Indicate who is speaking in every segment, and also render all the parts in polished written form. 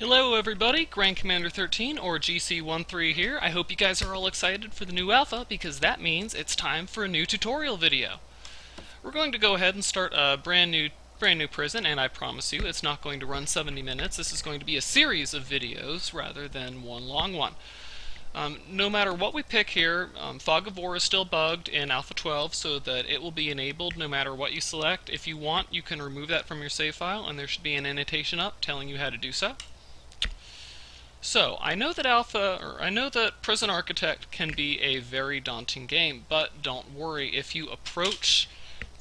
Speaker 1: Hello everybody, Grand Commander 13 or GC13 here. I hope you guys are all excited for the new alpha because that means it's time for a new tutorial video. We're going to go ahead and start a brand new prison, and I promise you it's not going to run 70 minutes. This is going to be a series of videos rather than one long one. No matter what we pick here, Fog of War is still bugged in Alpha 12 so that it will be enabled no matter what you select. If you want, you can remove that from your save file and there should be an annotation up telling you how to do so. So, I know that Prison Architect can be a very daunting game, but don't worry. If you approach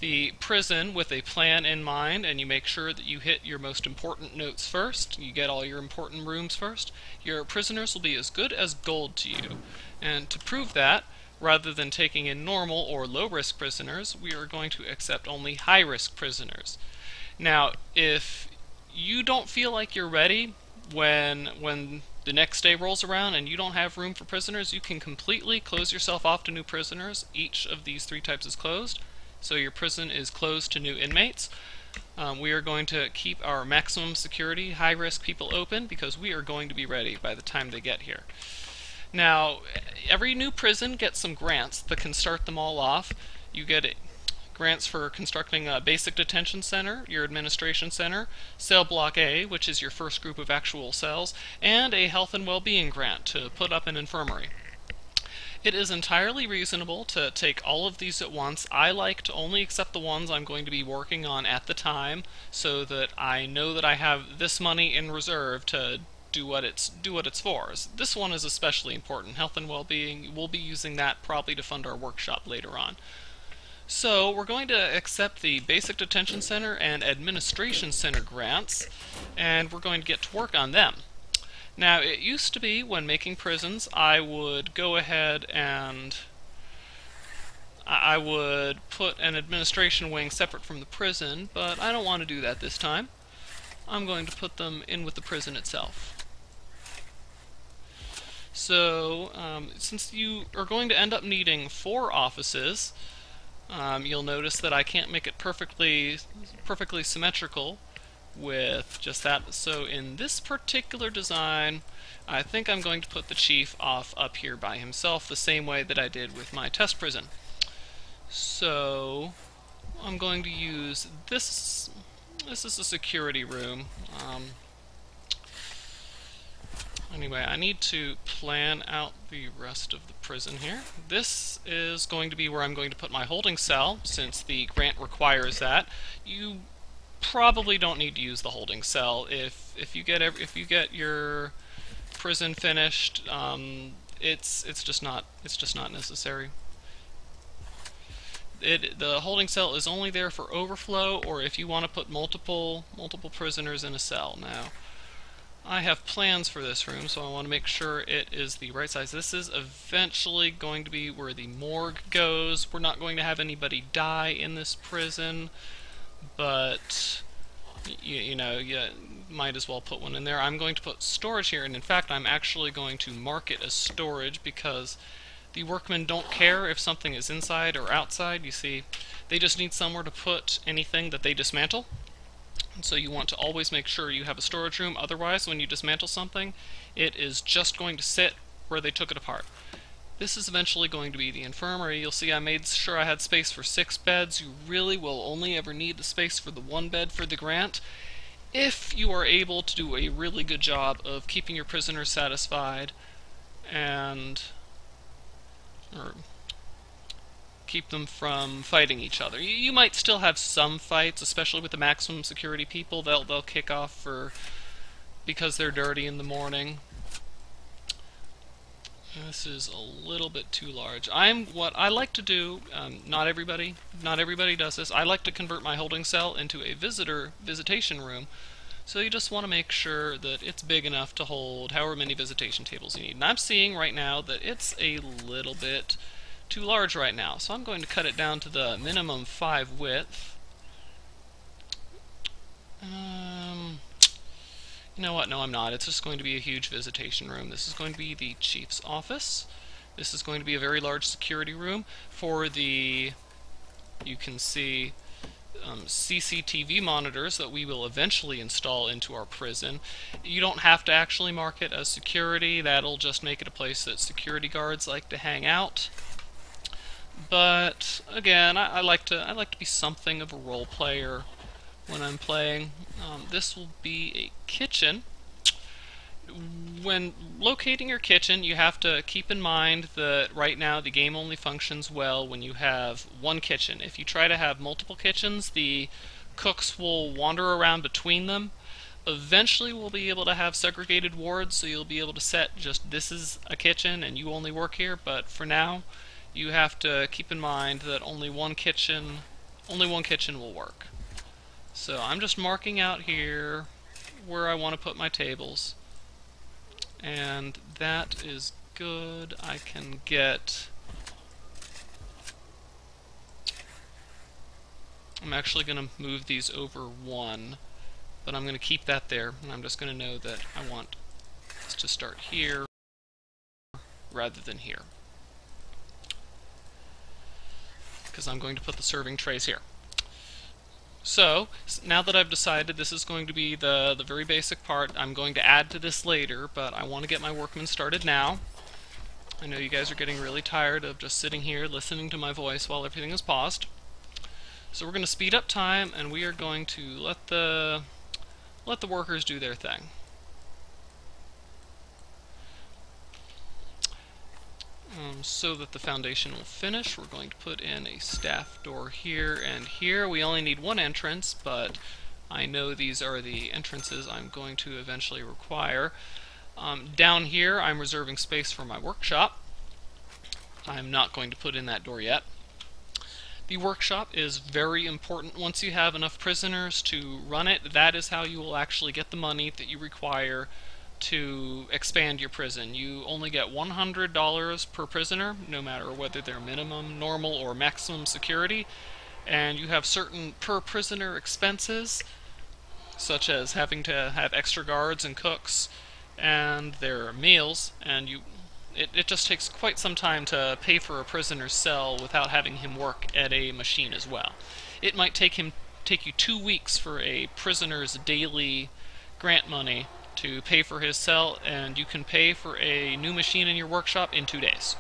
Speaker 1: the prison with a plan in mind and you make sure that you hit your most important notes first, you get all your important rooms first, your prisoners will be as good as gold to you. And to prove that, rather than taking in normal or low-risk prisoners, we are going to accept only high-risk prisoners. Now, if you don't feel like you're ready when the next day rolls around and you don't have room for prisoners, you can completely close yourself off to new prisoners. Each of these three types is closed, so your prison is closed to new inmates. We are going to keep our maximum security high-risk people open because we are going to be ready by the time they get here. Now, every new prison gets some grants that can start them all off. You get grants for constructing a basic detention center, your administration center, cell block A, which is your first group of actual cells, and a health and well-being grant to put up an infirmary. It is entirely reasonable to take all of these at once. I like to only accept the ones I'm going to be working on at the time so that I know that I have this money in reserve to do what it's for. This one is especially important. Health and well-being, we'll be using that probably to fund our workshop later on. So we're going to accept the Basic Detention Center and Administration Center grants, and we're going to get to work on them. Now, it used to be, when making prisons, I would go ahead and I would put an administration wing separate from the prison, but I don't want to do that this time. I'm going to put them in with the prison itself. So, since you are going to end up needing 4 offices, you'll notice that I can't make it perfectly symmetrical with just that. So in this particular design, I think I'm going to put the chief off up here by himself the same way that I did with my test prison. So I'm going to use this. This is a security room. Anyway, I need to plan out the rest of the prison here. This is going to be where I'm going to put my holding cell, since the grant requires that. You probably don't need to use the holding cell if you get your prison finished. It's just not necessary. The holding cell is only there for overflow, or if you want to put multiple prisoners in a cell. Now, I have plans for this room, so I want to make sure it is the right size. This is eventually going to be where the morgue goes. We're not going to have anybody die in this prison, but you might as well put one in there. I'm going to put storage here, and in fact I'm actually going to mark it as storage because the workmen don't care if something is inside or outside. You see, they just need somewhere to put anything that they dismantle. And so you want to always make sure you have a storage room. Otherwise, when you dismantle something, it is just going to sit where they took it apart. This is eventually going to be the infirmary. You'll see I made sure I had space for 6 beds. You really will only ever need the space for the 1 bed for the grant if you are able to do a really good job of keeping your prisoners satisfied and keep them from fighting each other. You might still have some fights, especially with the maximum security people. They'll kick off because they're dirty in the morning. This is a little bit too large. What I like to do, not everybody does this. I like to convert my holding cell into a visitation room. So you just want to make sure that it's big enough to hold however many visitation tables you need. And I'm seeing right now that it's a little bit too large right now, so I'm going to cut it down to the minimum 5 width. You know what? No, I'm not. It's just going to be a huge visitation room. This is going to be the chief's office. This is going to be a very large security room for the, you can see, CCTV monitors that we will eventually install into our prison. You don't have to actually mark it as security. That'll just make it a place that security guards like to hang out. But again, I like to be something of a role player when I'm playing. This will be a kitchen. When locating your kitchen, you have to keep in mind that right now the game only functions well when you have one kitchen. If you try to have multiple kitchens, the cooks will wander around between them. Eventually we'll be able to have segregated wards, so you'll be able to set just this is a kitchen and you only work here, but for now you have to keep in mind that only one kitchen will work. So I'm just marking out here where I want to put my tables. And that is good. I can get... I'm actually going to move these over one, but I'm going to keep that there, and I'm just going to know that I want this to start here rather than here, because I'm going to put the serving trays here. So, now that I've decided this is going to be the very basic part, I'm going to add to this later, but I want to get my workmen started now. I know you guys are getting really tired of just sitting here listening to my voice while everything is paused. So we're going to speed up time, and we are going to let the workers do their thing. So that the foundation will finish, we're going to put in a staff door here and here. We only need one entrance, but I know these are the entrances I'm going to eventually require. Down here, I'm reserving space for my workshop. I'm not going to put in that door yet. The workshop is very important. Once you have enough prisoners to run it, that is how you will actually get the money that you require to expand your prison. You only get $100 per prisoner, no matter whether they're minimum, normal, or maximum security, and you have certain per prisoner expenses, such as having to have extra guards and cooks, and their meals, and it just takes quite some time to pay for a prisoner's cell without having him work at a machine as well. It might take you 2 weeks for a prisoner's daily grant money to pay for his cell, and you can pay for a new machine in your workshop in 2 days.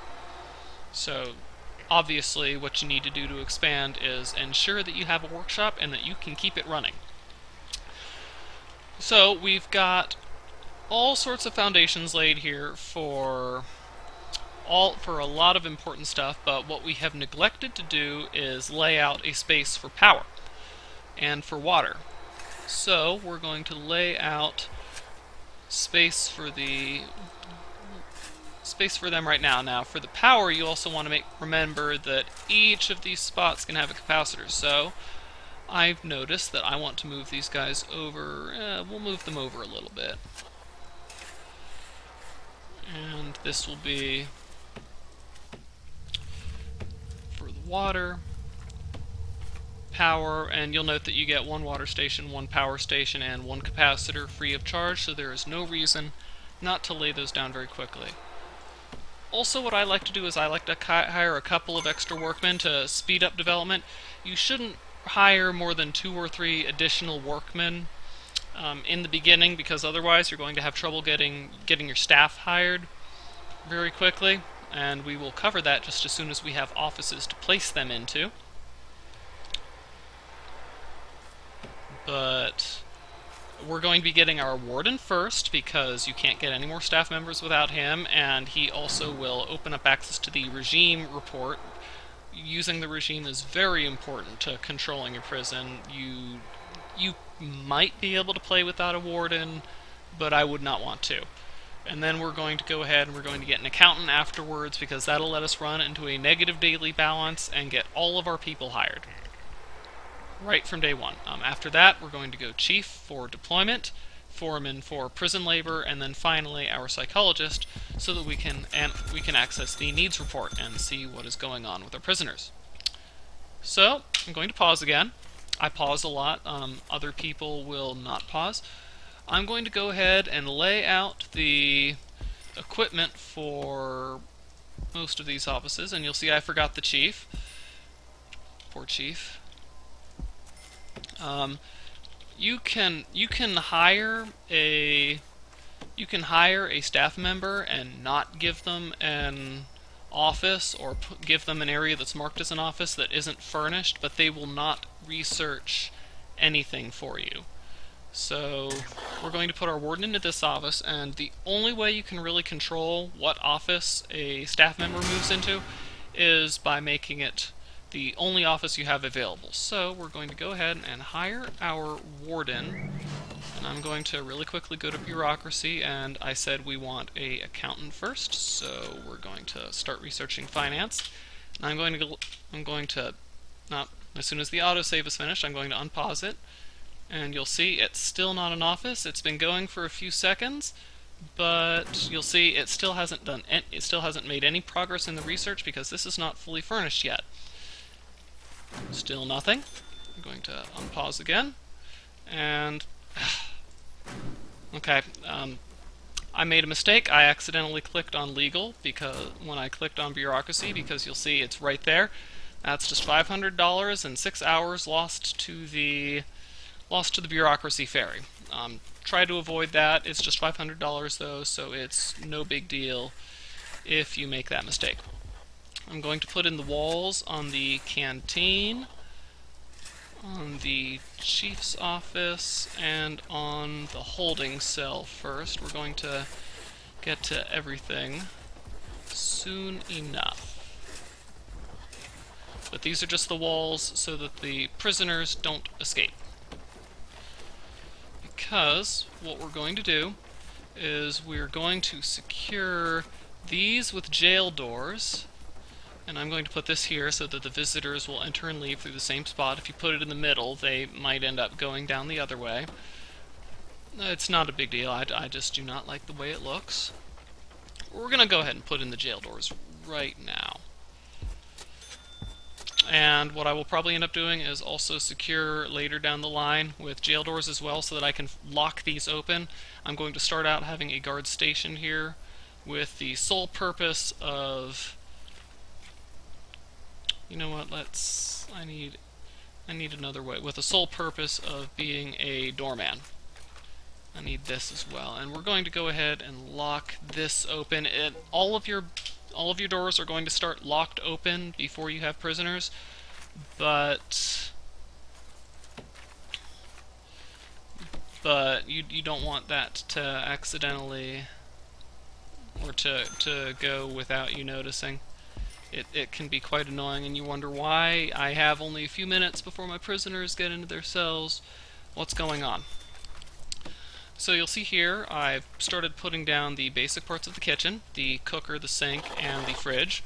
Speaker 1: So obviously what you need to do to expand is ensure that you have a workshop and that you can keep it running. So we've got all sorts of foundations laid here for a lot of important stuff, but what we have neglected to do is lay out a space for power and for water. So we're going to lay out space for them right now. Now, for the power, you also want to remember that each of these spots can have a capacitor. So I've noticed that I want to move these guys over. We'll move them over a little bit, and this will be for the water, power, and you'll note that you get one water station, one power station, and one capacitor free of charge, so there is no reason not to lay those down very quickly. Also, what I like to do is I like to hire a couple of extra workmen to speed up development. You shouldn't hire more than 2 or 3 additional workmen in the beginning, because otherwise you're going to have trouble getting your staff hired very quickly, and we will cover that just as soon as we have offices to place them into. But we're going to be getting our warden first, because you can't get any more staff members without him, and he also will open up access to the regime report. Using the regime is very important to controlling your prison. You might be able to play without a warden, but I would not want to. And then we're going to go ahead and we're going to get an accountant afterwards, because that'll let us run into a negative daily balance and get all of our people hired right from day one. After that, we're going to go chief for deployment, foreman for prison labor, and then finally our psychologist, so that we can access the needs report and see what is going on with our prisoners. So I'm going to pause again. I pause a lot. Other people will not pause. I'm going to go ahead and lay out the equipment for most of these offices, and you'll see I forgot the chief. Poor chief. Um, you can hire a staff member and not give them an office, or give them an area that's marked as an office that isn't furnished, but they will not research anything for you. So we're going to put our warden into this office, and the only way you can really control what office a staff member moves into is by making it the only office you have available. So we're going to go ahead and hire our warden, and I'm going to really quickly go to bureaucracy, and I said we want a accountant first, so we're going to start researching finance. And I'm going to not as soon as the autosave is finished, I'm going to unpause it, and you'll see it's still not an office. It's been going for a few seconds, but you'll see it still hasn't made any progress in the research because this is not fully furnished yet. Still nothing. I'm going to unpause again, and okay, I made a mistake. I accidentally clicked on legal when I clicked on bureaucracy, because you'll see it's right there. That's just $500 and 6 hours lost to the bureaucracy ferry. Try to avoid that. It's just $500 though, so it's no big deal if you make that mistake. I'm going to put in the walls on the canteen, on the chief's office, and on the holding cell first. We're going to get to everything soon enough. But these are just the walls so that the prisoners don't escape. Because what we're going to do is we're going to secure these with jail doors, and I'm going to put this here so that the visitors will enter and leave through the same spot. If you put it in the middle, they might end up going down the other way. It's not a big deal. I just do not like the way it looks. We're going to go ahead and put in the jail doors right now. And what I will probably end up doing is also secure later down the line with jail doors as well, so that I can lock these open. I'm going to start out having a guard station here with the sole purpose of... You know what, I need another way. With the sole purpose of being a doorman. I need this as well. And we're going to go ahead and lock this open. All of your doors are going to start locked open before you have prisoners, but you don't want that to accidentally, or to go without you noticing. It can be quite annoying, and you wonder why I have only a few minutes before my prisoners get into their cells. What's going on? So you'll see here I've started putting down the basic parts of the kitchen: the cooker, the sink, and the fridge.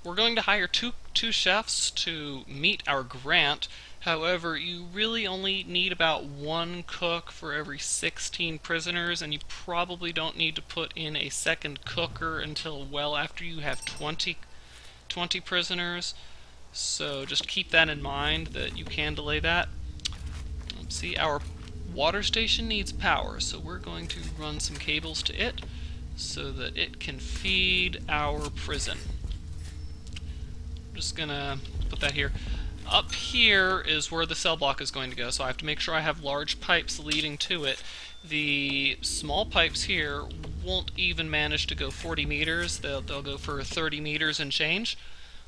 Speaker 1: We're going to hire two chefs to meet our grant. However, you really only need about one cook for every 16 prisoners, and you probably don't need to put in a second cooker until well after you have 20 prisoners. So just keep that in mind, that you can delay that. See, our water station needs power, so we're going to run some cables to it so that it can feed our prison. I'm just gonna put that here. Up here is where the cell block is going to go, so I have to make sure I have large pipes leading to it. The small pipes here won't even manage to go 40 meters. They'll go for 30 meters and change.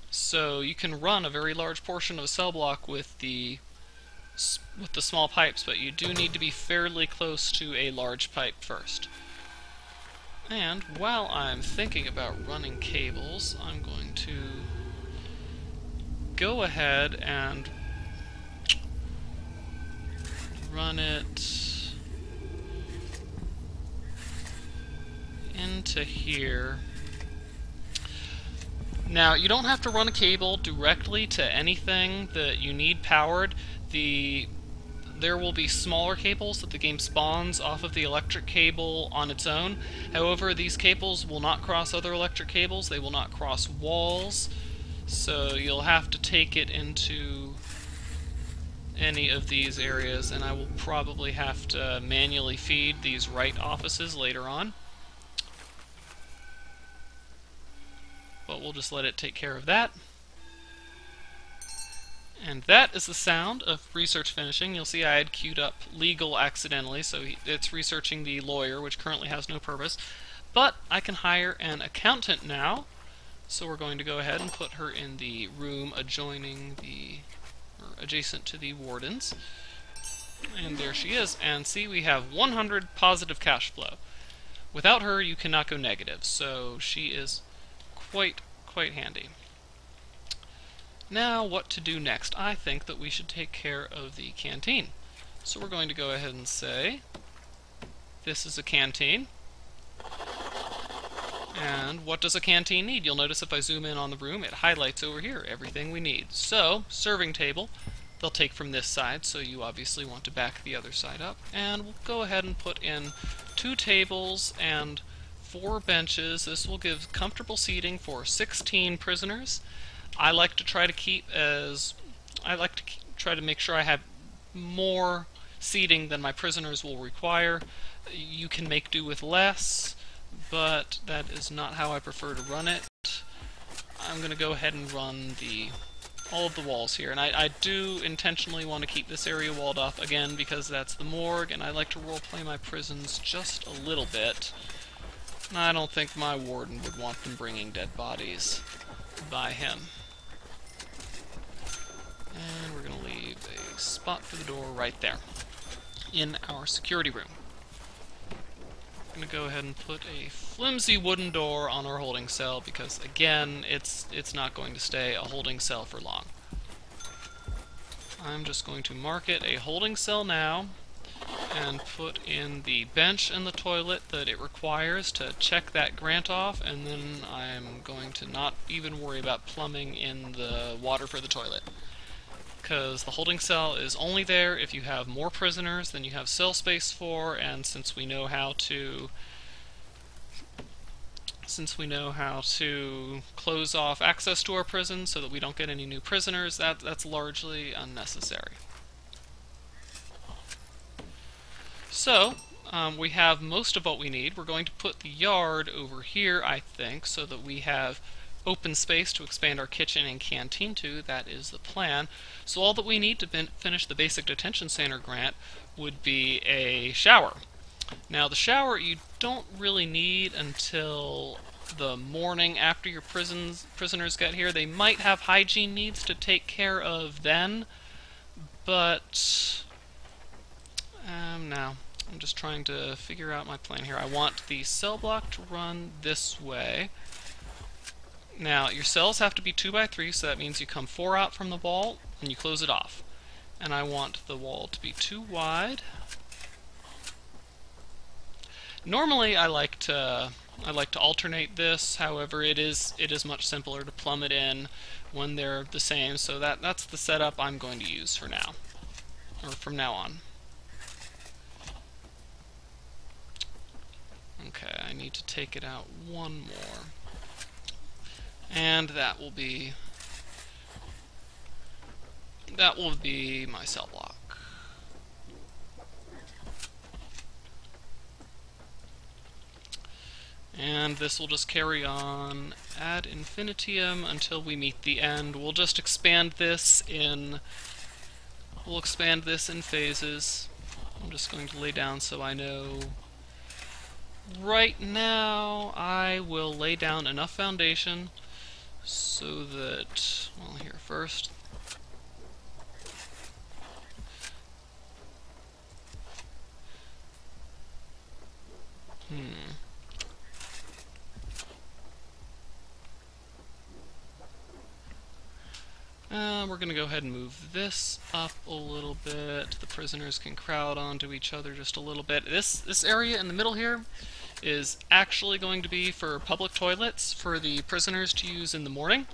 Speaker 1: So you can run a very large portion of a cell block with the small pipes, but you do need to be fairly close to a large pipe first. And while I'm thinking about running cables, I'm going to go ahead and run it into here. Now, you don't have to run a cable directly to anything that you need powered. There will be smaller cables that the game spawns off of the electric cable on its own. However, these cables will not cross other electric cables. They will not cross walls. So you'll have to take it into any of these areas, and I will probably have to manually feed these right offices later on. But we'll just let it take care of that. And that is the sound of research finishing. You'll see I had queued up legal accidentally, so it's researching the lawyer, which currently has no purpose. But I can hire an accountant now, so we're going to go ahead and put her in the room adjoining or adjacent to the wardens. And there she is, and see, we have 100 positive cash flow. Without her, you cannot go negative, so she is quite handy. Now, what to do next? I think that we should take care of the canteen. So we're going to go ahead and say, this is a canteen. And what does a canteen need? You'll notice if I zoom in on the room, it highlights over here everything we need. So, serving table, they'll take from this side, so you obviously want to back the other side up. And we'll go ahead and put in 2 tables and 4 benches. This will give comfortable seating for 16 prisoners. I like to try to make sure I have more seating than my prisoners will require. You can make do with less, but that is not how I prefer to run it. I'm going to go ahead and run all of the walls here, and I do intentionally want to keep this area walled off again because that's the morgue, and I like to roleplay my prisons just a little bit. I don't think my warden would want them bringing dead bodies by him. And we're going to leave a spot for the door right there in our security room. I'm going to go ahead and put a flimsy wooden door on our holding cell because, again, it's not going to stay a holding cell for long. I'm just going to mark it a holding cell now and put in the bench and the toilet that it requires to check that grant off, and then I'm going to not even worry about plumbing in the water for the toilet. Because the holding cell is only there if you have more prisoners than you have cell space for, and since we know how to close off access to our prison so that we don't get any new prisoners, that's largely unnecessary. So, we have most of what we need. We're going to put the yard over here, I think, so that we have open space to expand our kitchen and canteen to. That is the plan. So all that we need to finish the basic detention center grant would be a shower. Now the shower you don't really need until the morning after your prisoners get here. They might have hygiene needs to take care of then, but now I'm just trying to figure out my plan here. I want the cell block to run this way. Now, your cells have to be 2 by 3, so that means you come 4 out from the wall and you close it off. And I want the wall to be 2 wide. Normally, I like to alternate this. However, it is much simpler to plumb it in when they're the same. So that's the setup I'm going to use for now, or from now on. Okay, I need to take it out one more. And that will be my cell block. And this will just carry on ad infinitum until we meet the end. We'll just expand this in phases. I'm just going to lay down so I know. Right now, I will lay down enough foundation so that, well, here first. We're going to go ahead and move this up a little bit. The prisoners can crowd onto each other just a little bit. This area in the middle here is actually going to be for public toilets for the prisoners to use in the morning.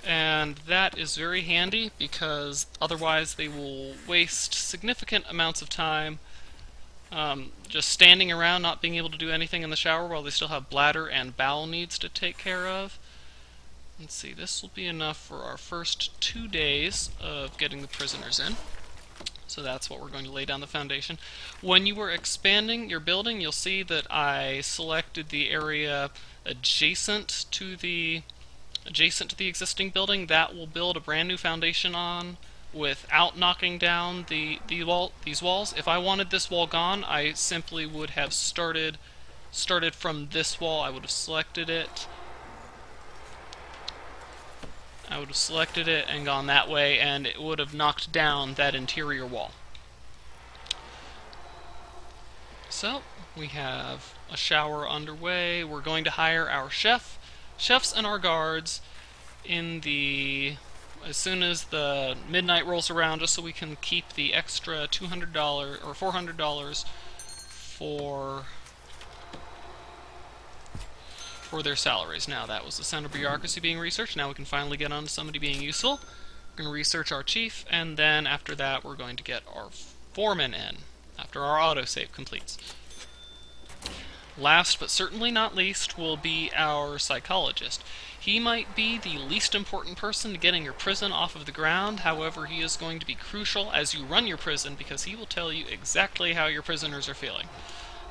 Speaker 1: And that is very handy because otherwise they will waste significant amounts of time just standing around not being able to do anything in the shower while they still have bladder and bowel needs to take care of. Let's see, this will be enough for our first 2 days of getting the prisoners in. So that's what we're going to lay down the foundation. When you were expanding your building, you'll see that I selected the area adjacent to the adjacent to the existing building that we'll build a brand new foundation on without knocking down these walls. If I wanted this wall gone, I simply would have started from this wall. I would have selected it. And gone that way, and it would have knocked down that interior wall. So, we have a shower underway. We're going to hire our chefs and our guards as soon as the midnight rolls around, just so we can keep the extra $200 or $400 for their salaries. Now, that was the center bureaucracy being researched. Now we can finally get on to somebody being useful. We're going to research our chief, and then after that we're going to get our foreman in, after our autosave completes. Last but certainly not least will be our psychologist. He might be the least important person to getting your prison off of the ground. However, he is going to be crucial as you run your prison, because he will tell you exactly how your prisoners are feeling.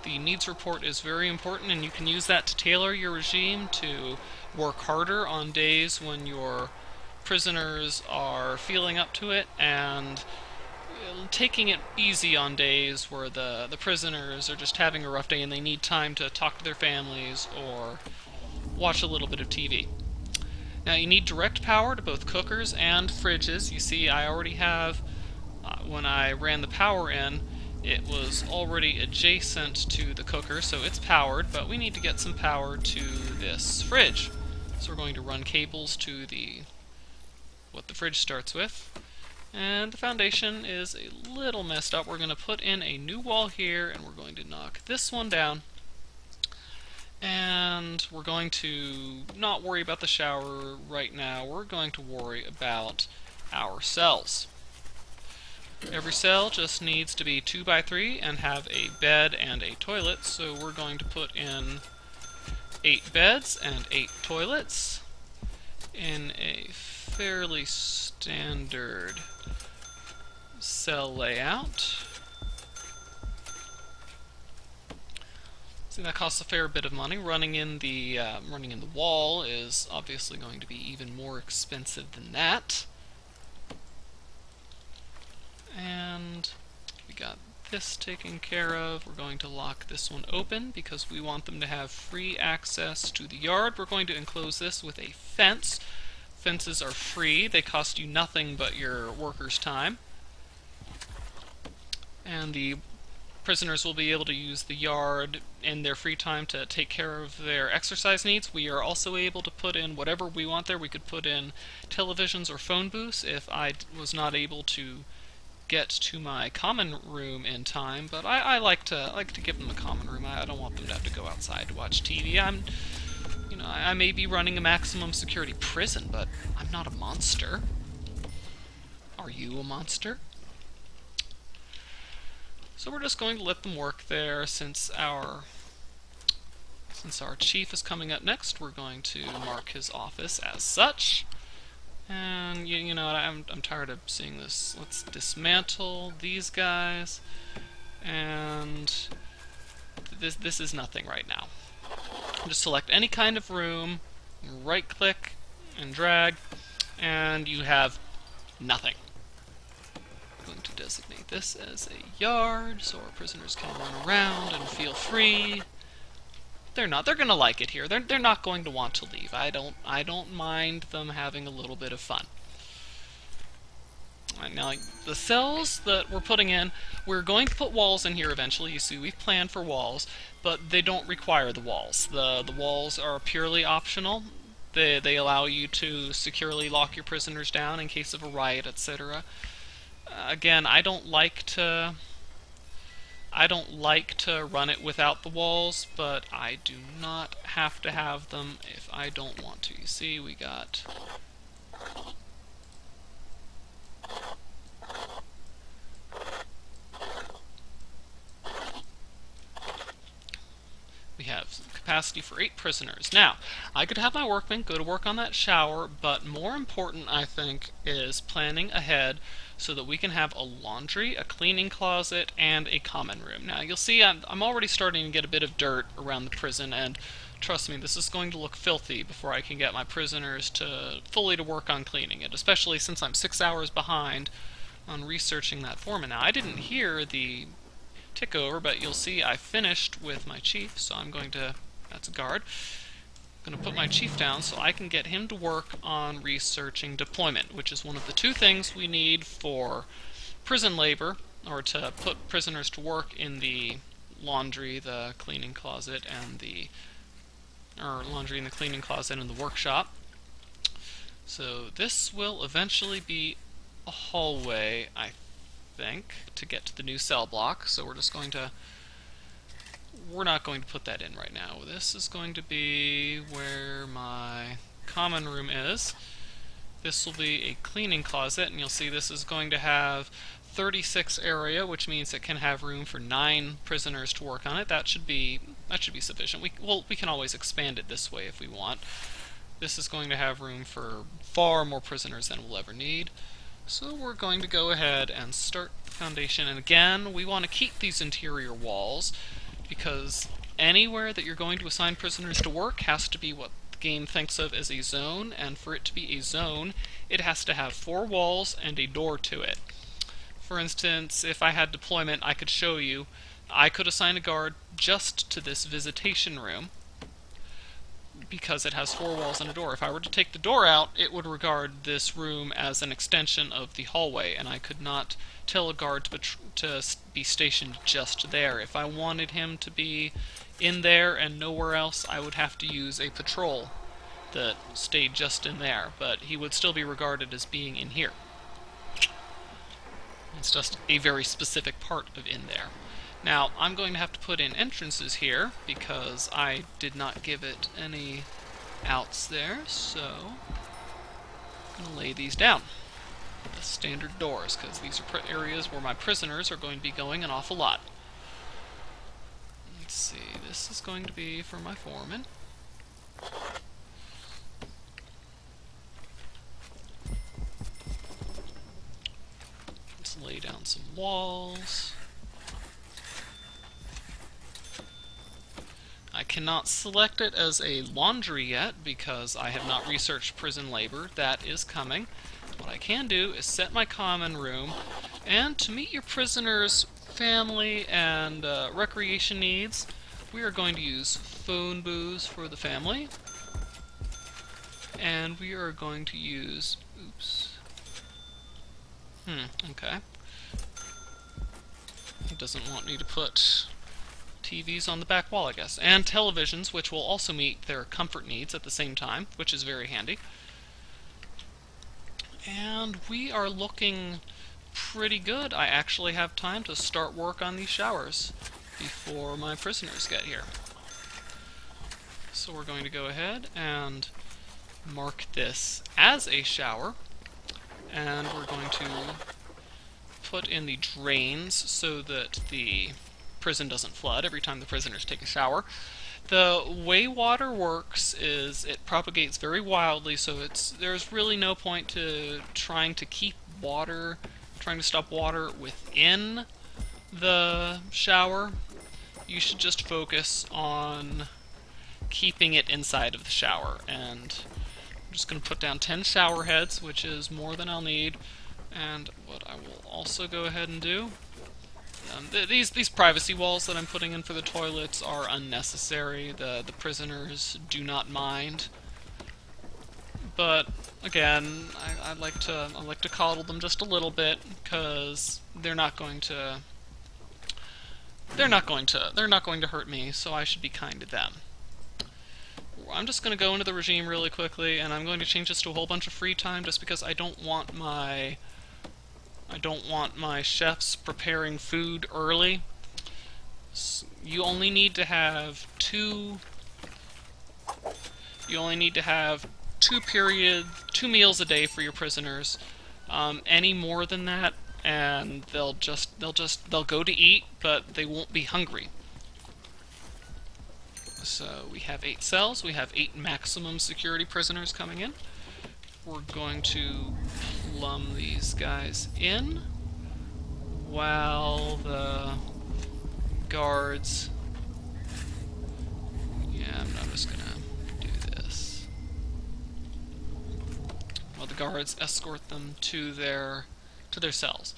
Speaker 1: The needs report is very important, and you can use that to tailor your regime to work harder on days when your prisoners are feeling up to it, and taking it easy on days where the prisoners are just having a rough day and they need time to talk to their families or watch a little bit of TV. Now, you need direct power to both cookers and fridges. You see, I already have, when I ran the power in, it was already adjacent to the cooker, so it's powered, but we need to get some power to this fridge. So we're going to run cables to what the fridge starts with. And the foundation is a little messed up. We're going to put in a new wall here, and we're going to knock this one down. And we're going to not worry about the shower right now. We're going to worry about our cells. Every cell just needs to be 2 by 3 and have a bed and a toilet, so we're going to put in 8 beds and 8 toilets in a fairly standard cell layout. See, that costs a fair bit of money. Running in the wall is obviously going to be even more expensive than that. And we got this taken care of. We're going to lock this one open because we want them to have free access to the yard. We're going to enclose this with a fence. Fences are free. They cost you nothing but your workers' time. And the prisoners will be able to use the yard in their free time to take care of their exercise needs. We are also able to put in whatever we want there. We could put in televisions or phone booths if I was not able to get to my common room in time, but I like to give them a common room. I don't want them to have to go outside to watch TV. I may be running a maximum security prison, but I'm not a monster. Are you a monster? So we're just going to let them work there. Since our chief is coming up next, we're going to mark his office as such. And you know what, I'm tired of seeing this. Let's dismantle these guys, and this is nothing right now. Just select any kind of room, right click and drag, and you have nothing. I'm going to designate this as a yard so our prisoners can run around and feel free. They're going to like it here. They're not going to want to leave. I don't mind them having a little bit of fun. Right, now, the cells that we're putting in, we're going to put walls in here eventually. You see, we've planned for walls, but they don't require the walls. The walls are purely optional. They allow you to securely lock your prisoners down in case of a riot, etc. Again, I don't like to run it without the walls, but I do not have to have them if I don't want to. You see, we have capacity for 8 prisoners. Now, I could have my workmen go to work on that shower, but more important, I think, is planning ahead so that we can have a laundry, a cleaning closet, and a common room. Now, you'll see I'm already starting to get a bit of dirt around the prison, and trust me, this is going to look filthy before I can get my prisoners to fully to work on cleaning it, especially since I'm 6 hours behind on researching that foreman. Now, I didn't hear the tick over, but you'll see I finished with my chief, so I'm going to, that's a guard, I'm going to put my chief down so I can get him to work on researching deployment, which is one of the two things we need for prison labor, or to put prisoners to work in the laundry, the cleaning closet, and the laundry in the cleaning closet and the workshop. So this will eventually be a hallway, I think, to get to the new cell block. So we're not going to put that in right now. This is going to be where my common room is. This will be a cleaning closet, and you'll see this is going to have 36 area, which means it can have room for 9 prisoners to work on it. That should be sufficient. We can always expand it this way if we want. This is going to have room for far more prisoners than we'll ever need. So we're going to go ahead and start the foundation. And again, we want to keep these interior walls because anywhere that you're going to assign prisoners to work has to be what the game thinks of as a zone, and for it to be a zone, it has to have 4 walls and a door to it. For instance, if I had deployment, I could show you, I could assign a guard just to this visitation room because it has 4 walls and a door. If I were to take the door out, it would regard this room as an extension of the hallway, and I could not tell a guard to be stationed just there. If I wanted him to be in there and nowhere else, I would have to use a patrol that stayed just in there, but he would still be regarded as being in here. It's just a very specific part of in there. Now, I'm going to have to put in entrances here because I did not give it any outs there, so I'm going to lay these down. The standard doors, because these are areas where my prisoners are going to be going an awful lot. Let's see, this is going to be for my foreman. Lay down some walls. I cannot select it as a laundry yet because I have not researched prison labor. That is coming. What I can do is set my common room, and to meet your prisoners' family and recreation needs, we are going to use phone booths for the family, and we are going to use, okay. It doesn't want me to put TVs on the back wall, I guess. And televisions, which will also meet their comfort needs at the same time, which is very handy. And we are looking pretty good. I actually have time to start work on these showers before my prisoners get here. So we're going to go ahead and mark this as a shower, and we're going to put in the drains so that the prison doesn't flood every time the prisoners take a shower. The way water works is it propagates very wildly, so there's really no point to trying to stop water within the shower. You should just focus on keeping it inside of the shower. And I'm just going to put down 10 shower heads, which is more than I'll need. And what I will also go ahead and do, these privacy walls that I'm putting in for the toilets are unnecessary. The prisoners do not mind. But again, I like to coddle them just a little bit because they're not going to hurt me, so I should be kind to them. I'm just going to go into the regime really quickly, and I'm going to change this to a whole bunch of free time just because I don't want my chefs preparing food early. You only need to have two meals a day for your prisoners. Any more than that, and they'll go to eat, but they won't be hungry. So we have 8 cells. We have 8 maximum security prisoners coming in. We're going to plumb these guys in while the guards... Yeah, I'm just gonna do this. While the guards escort them to their cells.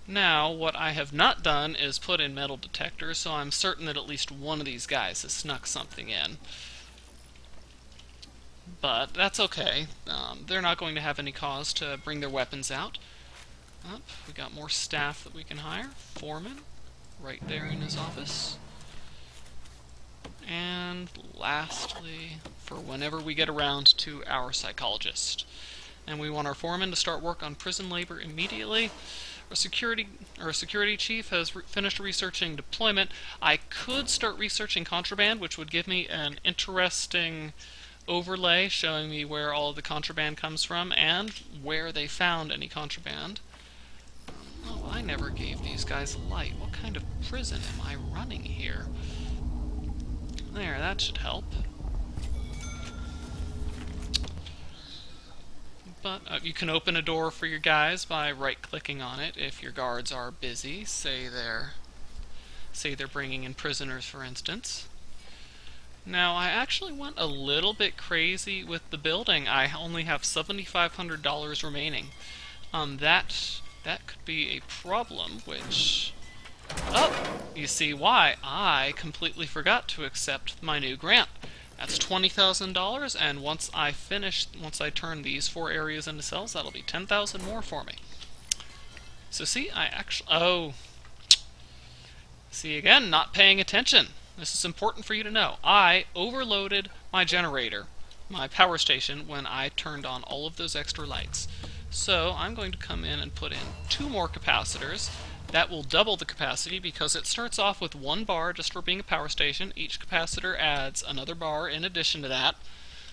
Speaker 1: Now, what I have not done is put in metal detectors, so I'm certain that at least one of these guys has snuck something in. But that's okay. They're not going to have any cause to bring their weapons out. We got more staff that we can hire. Foreman, right there in his office. And lastly, for whenever we get around to our psychologist. And we want our foreman to start work on prison labor immediately. Our security chief has finished researching deployment. I could start researching contraband, which would give me an interesting overlay showing me where all of the contraband comes from and where they found any contraband. Oh, I never gave these guys light. What kind of prison am I running here? There, that should help. But you can open a door for your guys by right-clicking on it if your guards are busy. Say they're bringing in prisoners, for instance. Now, I actually went a little bit crazy with the building. I only have $7,500 remaining. That could be a problem, which... Oh! You see why. I completely forgot to accept my new grant. That's $20,000, and once I turn these 4 areas into cells, that'll be $10,000 more for me. So see, see again, not paying attention. This is important for you to know. I overloaded my generator, my power station, when I turned on all of those extra lights. So I'm going to come in and put in 2 more capacitors. That will double the capacity because it starts off with 1 bar just for being a power station. Each capacitor adds another bar in addition to that.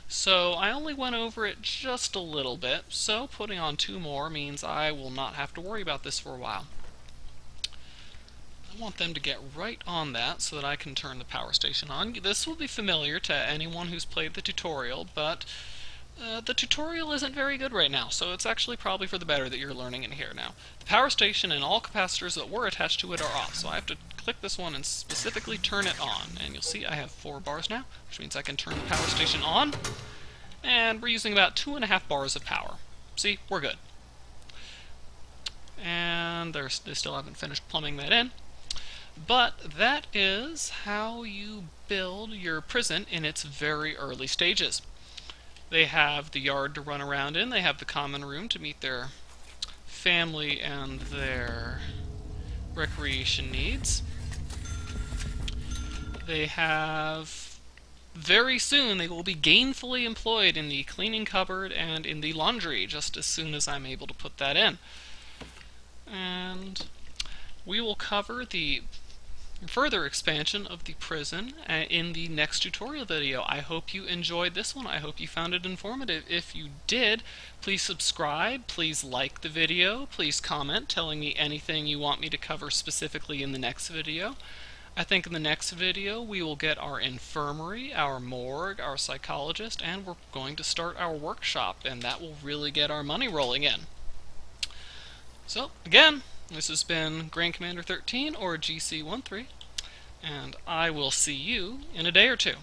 Speaker 1: So I only went over it just a little bit, so putting on 2 more means I will not have to worry about this for a while. I want them to get right on that so that I can turn the power station on. This will be familiar to anyone who's played the tutorial, but the tutorial isn't very good right now, so it's actually probably for the better that you're learning it here now. The power station and all capacitors that were attached to it are off, so I have to click this one and specifically turn it on. And you'll see I have 4 bars now, which means I can turn the power station on, and we're using about 2.5 bars of power. See, we're good. And they still haven't finished plumbing that in. But that is how you build your prison in its very early stages. They have the yard to run around in, they have the common room to meet their family and their recreation needs. They have, very soon, they will be gainfully employed in the cleaning cupboard and in the laundry, just as soon as I'm able to put that in. And we will cover the further expansion of the prison in the next tutorial video. I hope you enjoyed this one. I hope you found it informative. If you did, please subscribe, please like the video, please comment telling me anything you want me to cover specifically in the next video. I think in the next video we will get our infirmary, our morgue, our psychologist, and we're going to start our workshop, and that will really get our money rolling in. So, again, this has been Grand Commander 13, or GC13, and I will see you in a day or 2.